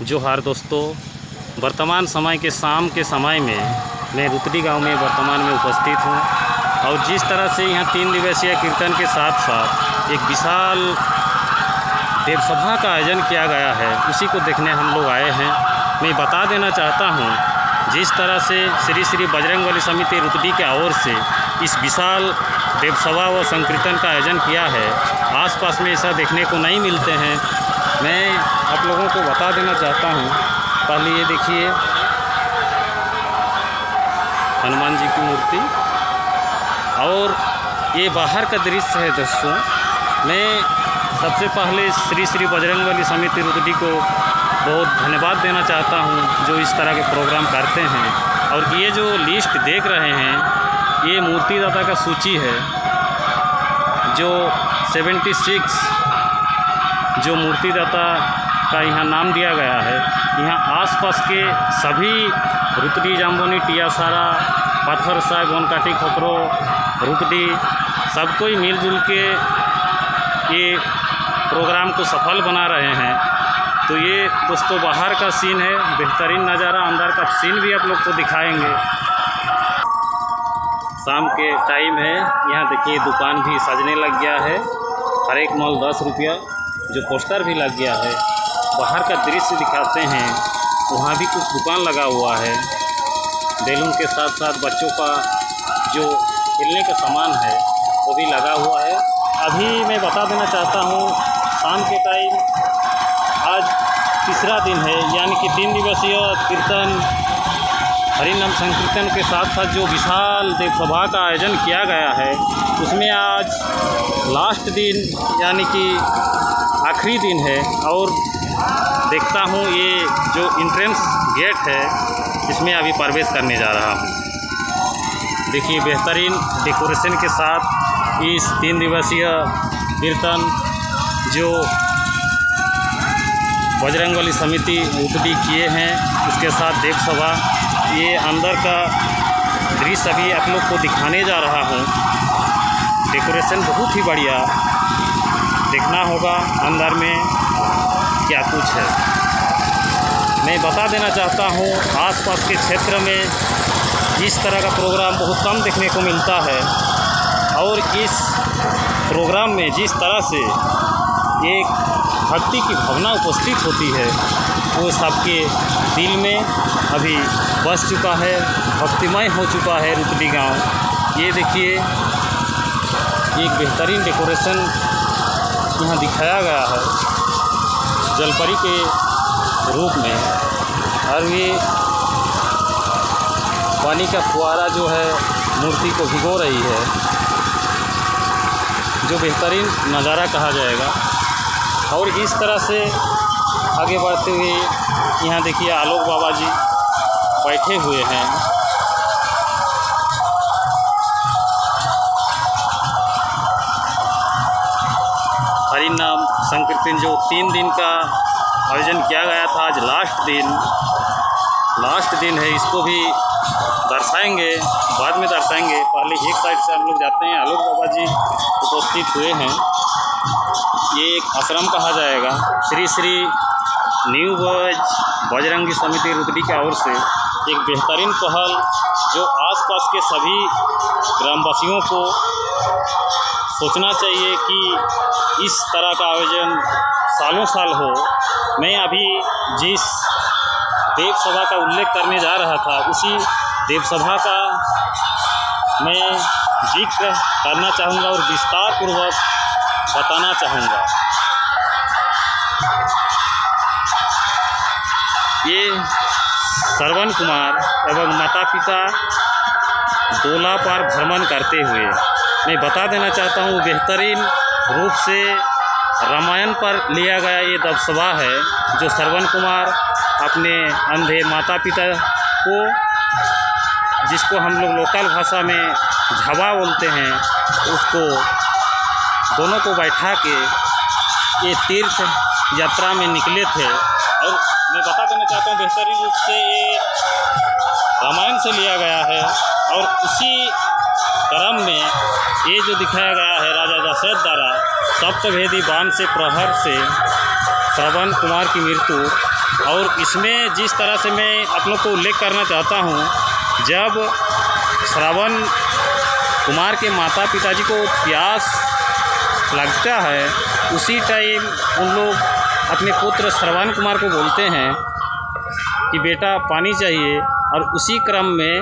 जोहार दोस्तों, वर्तमान समय के शाम के समय में मैं रुतडी गांव में वर्तमान में उपस्थित हूं और जिस तरह से यहाँ 3 दिवसीय कीर्तन के साथ साथ एक विशाल देवसभा का आयोजन किया गया है, उसी को देखने हम लोग आए हैं। मैं बता देना चाहता हूं, जिस तरह से श्री श्री बजरंगबली समिति रुतडी के ओर से इस विशाल देवसभा व संकीर्तन का आयोजन किया है, आसपास में ऐसा देखने को नहीं मिलते हैं। मैं आप लोगों को बता देना चाहता हूं, पहले ये देखिए हनुमान जी की मूर्ति और ये बाहर का दृश्य है। दोस्तों, मैं सबसे पहले श्री श्री बजरंगबली समिति रुतडी को बहुत धन्यवाद देना चाहता हूं, जो इस तरह के प्रोग्राम करते हैं। और ये जो लिस्ट देख रहे हैं, ये मूर्तिदाता का सूची है, जो 76 जो मूर्तिदाता का यहाँ नाम दिया गया है। यहाँ आसपास के सभी रुतडी, जाम्बोनी, टियासारा, पत्थर साहब, गोनकाटी, खोकरो, रुतडी सब कोई मिलजुल के ये प्रोग्राम को सफल बना रहे हैं। तो ये दोस्तों बाहर का सीन है, बेहतरीन नज़ारा। अंदर का सीन भी आप लोग को दिखाएंगे। शाम के टाइम है, यहाँ देखिए दुकान भी सजने लग गया है। हर एक माल 10 रुपया, जो पोस्टर भी लग गया है। बाहर का दृश्य दिखाते हैं, वहाँ भी कुछ दुकान लगा हुआ है। बैलून के साथ साथ बच्चों का जो खेलने का सामान है वो भी लगा हुआ है। अभी मैं बता देना चाहता हूँ, शाम के टाइम आज तीसरा दिन है, यानी कि 3 दिवसीय कीर्तन हरिनाम संकीर्तन के साथ साथ जो विशाल देवसभा का आयोजन किया गया है, उसमें आज लास्ट दिन यानी कि आखिरी दिन है। और देखता हूँ ये जो एंट्रेंस गेट है, इसमें अभी प्रवेश करने जा रहा हूँ। देखिए बेहतरीन डेकोरेशन के साथ इस 3 दिवसीय कीर्तन जो बजरंगबली समिति रुतडी किए हैं, उसके साथ देवसभा, ये अंदर का दृश्य अभी आप लोग को दिखाने जा रहा हूँ। डेकोरेशन बहुत ही बढ़िया, देखना होगा अंदर में क्या कुछ है। मैं बता देना चाहता हूँ, आसपास के क्षेत्र में इस तरह का प्रोग्राम बहुत कम देखने को मिलता है। और इस प्रोग्राम में जिस तरह से एक भक्ति की भावना उपस्थित होती है, वो सबके दिल में अभी बस चुका है, भक्तिमय हो चुका है रुतडी गांव। ये देखिए एक बेहतरीन डेकोरेशन यहाँ दिखाया गया है जलपरी के रूप में। और ये पानी का फुहारा जो है मूर्ति को भिगो रही है, जो बेहतरीन नज़ारा कहा जाएगा। और इस तरह से आगे बढ़ते हुए यहाँ देखिए आलोक बाबा जी बैठे हुए हैं। हरिनाम संकीर्तन जो 3 दिन का आयोजन किया गया था, आज लास्ट दिन है। इसको भी दर्शाएंगे, बाद में दर्शाएंगे। पहले एक साइड से हम लोग जाते हैं। आलोक बाबा जी उपस्थित हुए हैं। ये एक आश्रम कहा जाएगा। श्री श्री न्यू बजरंगी समिति रुतडी की ओर से एक बेहतरीन पहल, जो आसपास के सभी ग्रामवासियों को सोचना चाहिए कि इस तरह का आयोजन सालों साल हो। मैं अभी जिस देवसभा का उल्लेख करने जा रहा था, उसी देवसभा का मैं जिक्र करना चाहूँगा और विस्तार पूर्वक बताना चाहूँगा। ये श्रवण कुमार एवं माता पिता डोला पर भ्रमण करते हुए मैं बता देना चाहता हूँ, बेहतरीन रूप से रामायण पर लिया गया ये देवसभा है, जो श्रवण कुमार अपने अंधे माता पिता को, जिसको हम लोग लोकल भाषा में झवा बोलते हैं, उसको दोनों को बैठा के ये तीर्थ यात्रा में निकले थे। और मैं बता देना चाहता हूँ, बेहतरीन रूप से ये रामायण से लिया गया है। और उसी क्रम में ये जो दिखाया गया है, राजा दशरथ द्वारा सप्तभेदी बाण से प्रहार से श्रवण कुमार की मृत्यु और इसमें जिस तरह से मैं आप लोग को उल्लेख करना चाहता हूँ, जब श्रवण कुमार के माता पिताजी को प्यास लगता है, उसी टाइम उन लोग अपने पुत्र श्रवण कुमार को बोलते हैं कि बेटा पानी चाहिए। और उसी क्रम में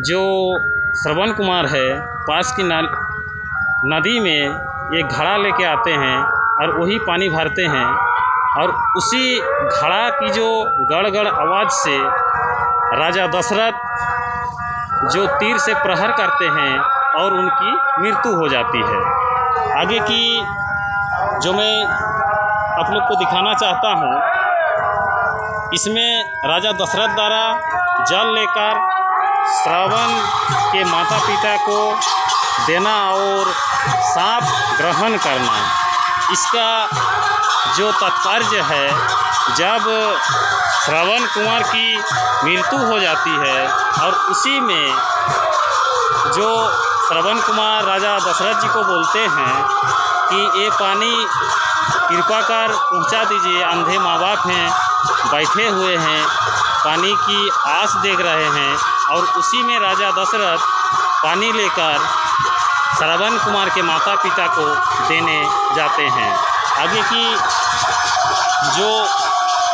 जो श्रवण कुमार है पास की नदी में एक घड़ा लेके आते हैं और वही पानी भरते हैं। और उसी घड़ा की जो गड़गड़ आवाज़ से राजा दशरथ जो तीर से प्रहार करते हैं और उनकी मृत्यु हो जाती है। आगे की जो मैं आप लोग को दिखाना चाहता हूँ, इसमें राजा दशरथ द्वारा जल लेकर श्रवण के माता पिता को देना और सांप ग्रहण करना, इसका जो तात्पर्य है, जब श्रवण कुमार की मृत्यु हो जाती है और उसी में जो श्रवण कुमार राजा दशरथ जी को बोलते हैं कि ये पानी कृपा कर पहुंचा दीजिए, अंधे माँ बाप हैं, बैठे हुए हैं, पानी की आस देख रहे हैं। और उसी में राजा दशरथ पानी लेकर श्रवण कुमार के माता पिता को देने जाते हैं। आगे की जो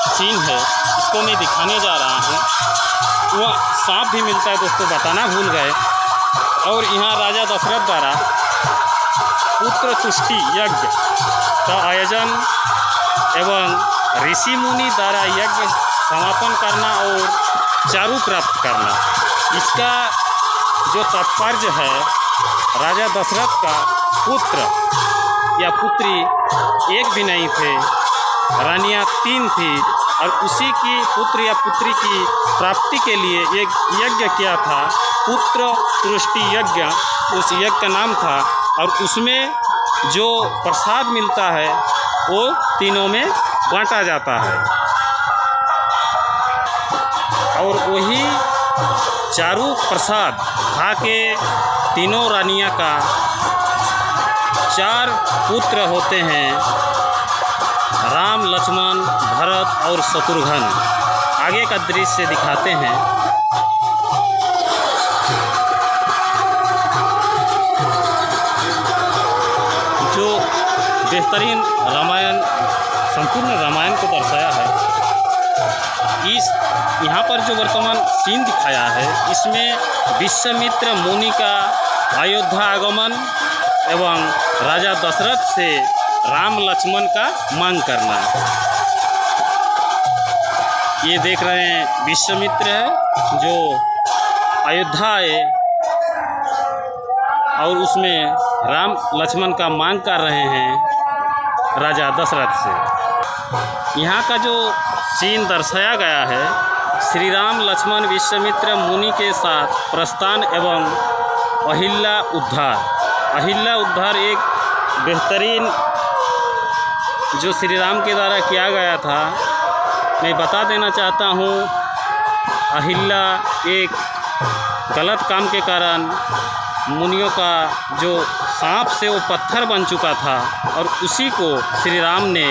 सीन है इसको मैं दिखाने जा रहा हूँ। वह सांप भी मिलता है दोस्तों, बताना भूल गए। और यहाँ राजा दशरथ द्वारा पुत्र तुष्टि यज्ञ का आयोजन एवं ऋषि मुनि द्वारा यज्ञ समापन करना और चारु प्राप्त करना, इसका जो तात्पर्य है, राजा दशरथ का पुत्र या पुत्री एक भी नहीं थे, रानियाँ 3 थी। और उसी की पुत्र या पुत्री की प्राप्ति के लिए एक यज्ञ किया था, पुत्र तुष्टि यज्ञ उस यज्ञ का नाम था। और उसमें जो प्रसाद मिलता है वो तीनों में बांटा जाता है। और वही चारु प्रसाद खा के तीनों रानियाँ का 4 पुत्र होते हैं, राम, लक्ष्मण, भरत और शत्रुघ्न। आगे का दृश्य दिखाते हैं। जो बेहतरीन रामायण, संपूर्ण रामायण को दर्शाया है। इस यहाँ पर जो वर्तमान सीन दिखाया है, इसमें विश्वामित्र मुनि का अयोध्या आगमन एवं राजा दशरथ से राम लक्ष्मण का मांग करना। ये देख रहे हैं विश्वामित्र है जो अयोध्या आए और उसमें राम लक्ष्मण का मांग कर रहे हैं राजा दशरथ से। यहाँ का जो सीन दर्शाया गया है, श्री राम लक्ष्मण विश्वामित्र मुनि के साथ प्रस्थान एवं अहिल्या उद्धार। अहिल्या उद्धार एक बेहतरीन जो श्री राम के द्वारा किया गया था। मैं बता देना चाहता हूँ, अहिल्या एक गलत काम के कारण मुनियों का जो सांप से वो पत्थर बन चुका था और उसी को श्री राम ने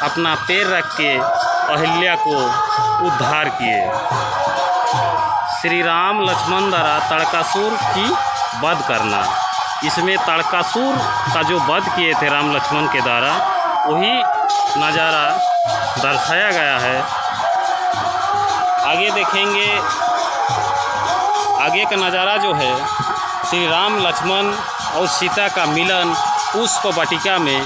अपना पैर रख के अहिल्या को उद्धार किए। श्री राम लक्ष्मण द्वारा ताड़कासुर की वध करना, इसमें ताड़कासुर का जो वध किए थे राम लक्ष्मण के द्वारा, वही नज़ारा दर्शाया गया है। आगे देखेंगे, आगे का नज़ारा जो है श्री राम लक्ष्मण और सीता का मिलन पुष्प वाटिका में।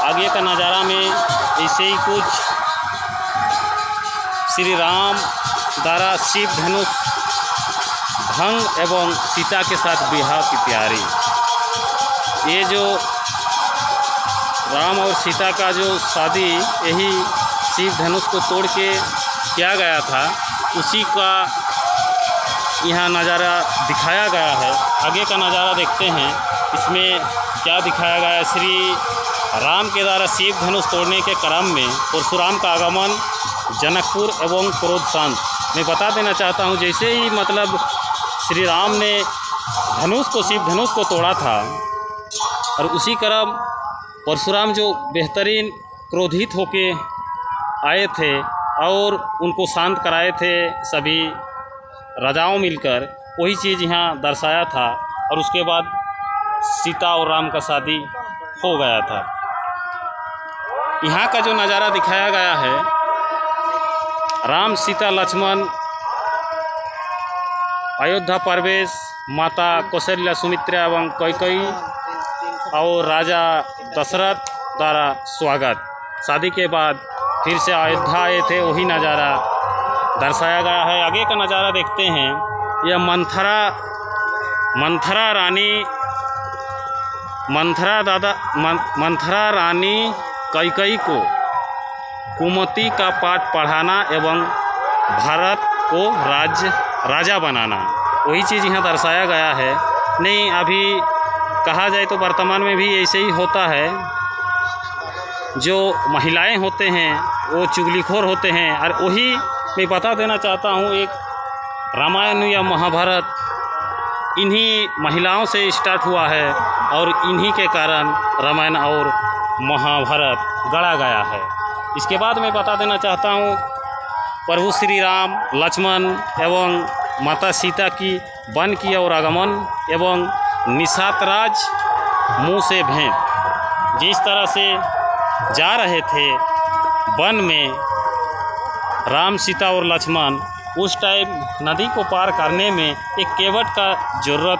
आगे का नज़ारा में ऐसे ही कुछ श्री राम द्वारा शिव धनुष भंग एवं सीता के साथ विवाह की तैयारी। ये जो राम और सीता का जो शादी यही शिव धनुष को तोड़ के किया गया था, उसी का यहाँ नज़ारा दिखाया गया है। आगे का नज़ारा देखते हैं, इसमें क्या दिखाया गया है। श्री राम के द्वारा शिव धनुष तोड़ने के क्रम में परशुराम का आगमन, जनकपुर एवं क्रोध शांत। मैं बता देना चाहता हूँ, जैसे ही मतलब श्री राम ने धनुष को, शिव धनुष को तोड़ा था, और उसी क्रम परशुराम जो बेहतरीन क्रोधित होके आए थे और उनको शांत कराए थे सभी राजाओं मिलकर, वही चीज़ यहाँ दर्शाया था। और उसके बाद सीता और राम का शादी हो गया था। यहाँ का जो नज़ारा दिखाया गया है, राम सीता लक्ष्मण अयोध्या प्रवेश, माता कौशल्या सुमित्रा एवं कैकेयी और राजा दशरथ द्वारा स्वागत, शादी के बाद फिर से अयोध्या आए थे, वही नज़ारा दर्शाया गया है। आगे का नज़ारा देखते हैं। यह मंथरा रानी कैकेयी को कुमति का पाठ पढ़ाना एवं भारत को राजा बनाना, वही चीज़ यहाँ दर्शाया गया है। नहीं, अभी कहा जाए तो वर्तमान में भी ऐसे ही होता है। जो महिलाएं होते हैं वो चुगलीखोर होते हैं। और वही मैं बता देना चाहता हूँ, एक रामायण या महाभारत इन्हीं महिलाओं से स्टार्ट हुआ है और इन्हीं के कारण रामायण और महाभारत गढ़ा गया है। इसके बाद मैं बता देना चाहता हूँ, प्रभु श्री राम लक्ष्मण एवं माता सीता की वन की और आगमन एवं निषादराज मुँह से भेंट, जिस तरह से जा रहे थे वन में राम सीता और लक्ष्मण, उस टाइम नदी को पार करने में एक केवट का ज़रूरत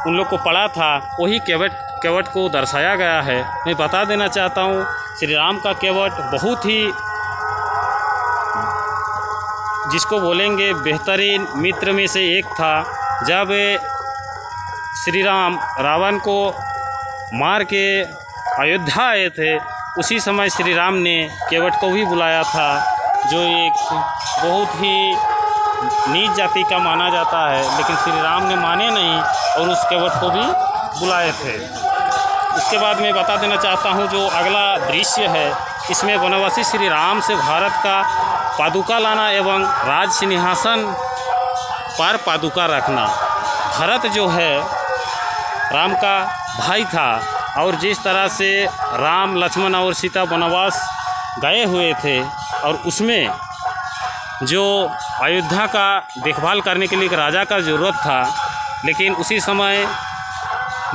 उन लोग को पड़ा था, वही केवट को दर्शाया गया है। मैं बता देना चाहता हूँ, श्री राम का केवट बहुत ही, जिसको बोलेंगे बेहतरीन मित्र में से एक था। जब श्री राम रावण को मार के अयोध्या आए थे, उसी समय श्री राम ने केवट को भी बुलाया था, जो एक बहुत ही नीच जाति का माना जाता है, लेकिन श्री राम ने माने नहीं और उस केवट को भी बुलाए थे। उसके बाद मैं बता देना चाहता हूँ, जो अगला दृश्य है, इसमें वनवासी श्री राम से भारत का पादुका लाना एवं राज सिंहासन पर पादुका रखना। भरत जो है राम का भाई था और जिस तरह से राम लक्ष्मण और सीता वनवास गए हुए थे और उसमें जो अयोध्या का देखभाल करने के लिए एक राजा का ज़रूरत था, लेकिन उसी समय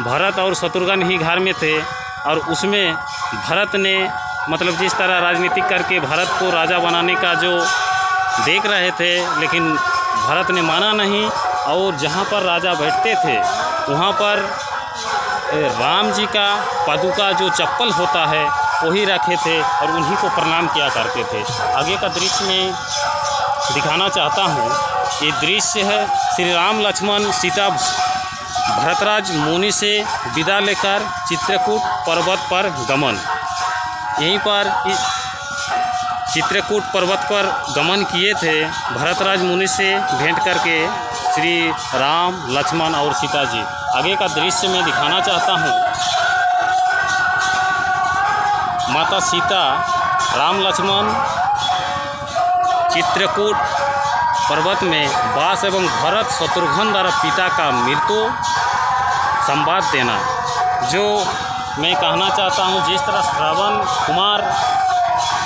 भरत और शत्रुघ्न ही घर में थे और उसमें भरत ने मतलब जिस तरह राजनीतिक करके भारत को राजा बनाने का जो देख रहे थे, लेकिन भरत ने माना नहीं और जहाँ पर राजा बैठते थे वहाँ पर राम जी का पादुका जो चप्पल होता है वही रखे थे और उन्हीं को प्रणाम किया करते थे। आगे का दृश्य में दिखाना चाहता हूँ। ये दृश्य है श्री राम लक्ष्मण सीता भरतराज मुनि से विदा लेकर चित्रकूट पर्वत पर गमन। यहीं पर चित्रकूट पर्वत पर गमन किए थे भरतराज मुनि से भेंट करके श्री राम लक्ष्मण और सीता जी। आगे का दृश्य में दिखाना चाहता हूँ। माता सीता राम लक्ष्मण चित्रकूट पर्वत में वास एवं भरत शत्रुघ्न द्वारा पिता का मृत्यु संवाद देना। जो मैं कहना चाहता हूँ, जिस तरह श्रवण कुमार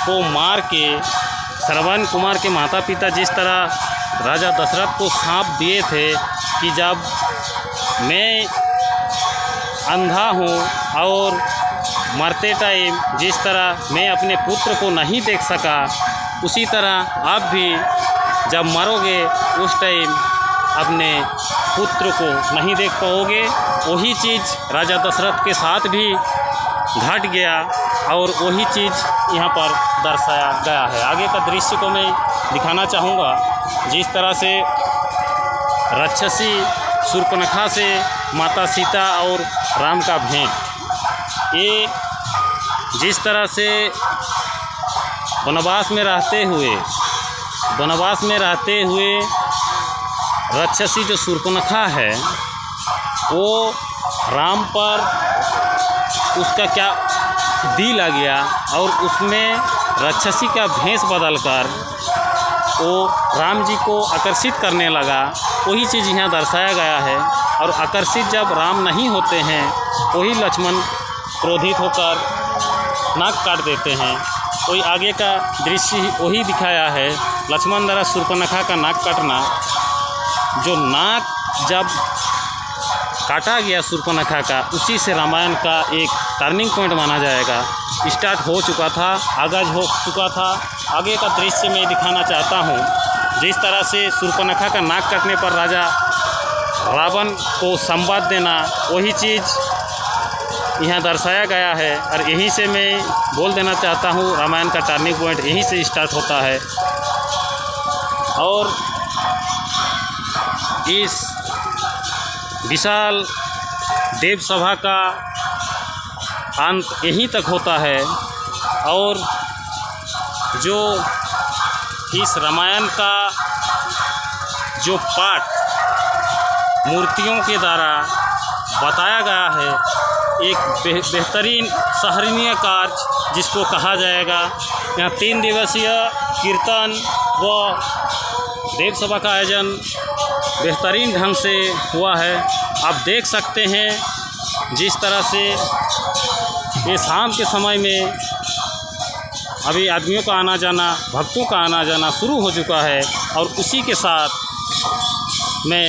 को मार के श्रवण कुमार के माता पिता जिस तरह राजा दशरथ को श्राप दिए थे कि जब मैं अंधा हूँ और मरते टाइम जिस तरह मैं अपने पुत्र को नहीं देख सका, उसी तरह आप भी जब मरोगे उस टाइम अपने पुत्र को नहीं देख पाओगे। वही चीज़ राजा दशरथ के साथ भी घट गया और वही चीज़ यहाँ पर दर्शाया गया है। आगे का दृश्य को मैं दिखाना चाहूँगा। जिस तरह से राक्षसी शूर्पणखा से माता सीता और राम का भेंट, ये जिस तरह से वनवास में रहते हुए राक्षसी जो शूर्पणखा है वो राम पर उसका क्या दिल आ गया और उसमें राक्षसी का भेष बदलकर वो राम जी को आकर्षित करने लगा। वही चीज़ यहाँ दर्शाया गया है। और आकर्षित जब राम नहीं होते हैं वही लक्ष्मण क्रोधित होकर नाक काट देते हैं। वही आगे का दृश्य वही दिखाया है, लक्ष्मण द्वारा शूर्पणखा का नाक काटना। जो नाक जब काटा गया शूर्पणखा का, उसी से रामायण का एक टर्निंग पॉइंट माना जाएगा। स्टार्ट हो चुका था, आगाज हो चुका था। आगे का दृश्य मैं दिखाना चाहता हूँ। जिस तरह से शूर्पणखा का नाक काटने पर राजा रावण को संवाद देना, वही चीज़ यहाँ दर्शाया गया है। और यहीं से मैं बोल देना चाहता हूँ, रामायण का टर्निंग पॉइंट यहीं से स्टार्ट होता है। और इस विशाल देव सभा का अंत यहीं तक होता है। और जो इस रामायण का जो पाठ मूर्तियों के द्वारा बताया गया है, एक बेहतरीन सराहनीय कार्य जिसको कहा जाएगा। यहाँ 3 दिवसीय कीर्तन व देव सभा का आयोजन बेहतरीन ढंग से हुआ है। आप देख सकते हैं जिस तरह से ये शाम के समय में अभी आदमियों का आना जाना, भक्तों का आना जाना शुरू हो चुका है। और उसी के साथ मैं